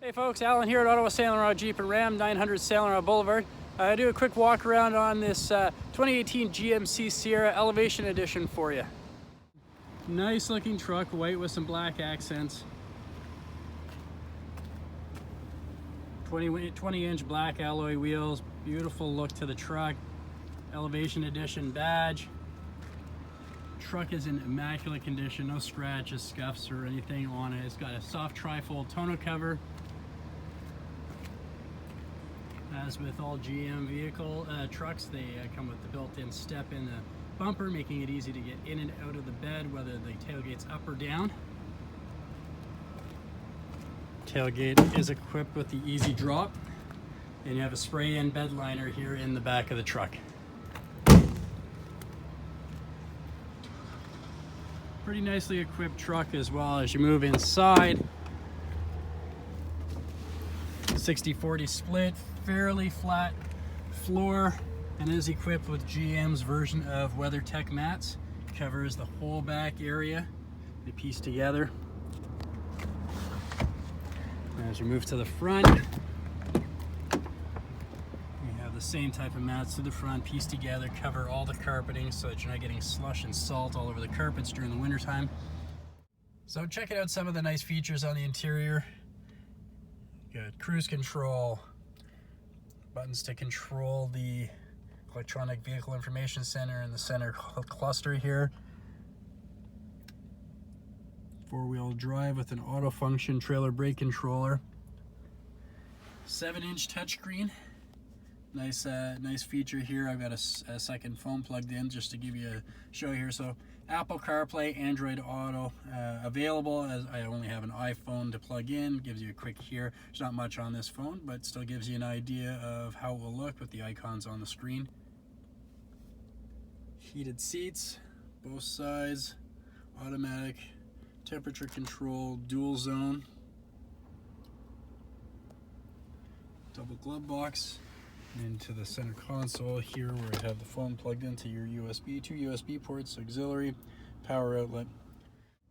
Hey folks, Alan here at Ottawa St-Laurent Jeep and Ram, 900 St-Laurent Boulevard. I do a quick walk around on this 2018 GMC Sierra Elevation Edition for you. Nice looking truck, white with some black accents. 20-inch black alloy wheels, beautiful look to the truck. Elevation Edition badge. Truck is in immaculate condition, no scratches, scuffs or anything on it. It's got a soft trifold tonneau cover. As with all GM vehicle trucks, they come with the built-in step in the bumper, making it easy to get in and out of the bed, whether the tailgate's up or down. Tailgate is equipped with the easy drop, and you have a spray-in bed liner here in the back of the truck. Pretty nicely equipped truck as well. As you move inside, 60/40 split, fairly flat floor, and is equipped with GM's version of WeatherTech mats. Covers the whole back area. They piece together. As you move to the front, you have the same type of mats to the front, piece together, cover all the carpeting so that you're not getting slush and salt all over the carpets during the winter time. So checking out some of the nice features on the interior. Good cruise control, buttons to control the electronic vehicle information center in the center cluster here. Four-wheel drive with an auto function trailer brake controller. 7-inch touchscreen. Nice feature here. I've got a second phone plugged in just to give you a show here. So Apple CarPlay, Android Auto available, as I only have an iPhone to plug in. Gives you a quick here. There's not much on this phone, but still gives you an idea of how it will look with the icons on the screen. Heated seats, both sides, automatic temperature control, dual zone, double glove box. Into the center console here where I have the phone plugged into your USB, 2 USB ports, auxiliary, power outlet.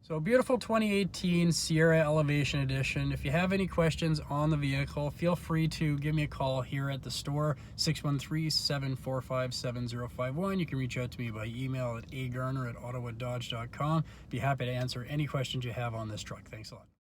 So beautiful 2018 Sierra Elevation Edition. If you have any questions on the vehicle, feel free to give me a call here at the store, 613-745-7051. You can reach out to me by email at agarner@ottawadodge.com. Be happy to answer any questions you have on this truck. Thanks a lot.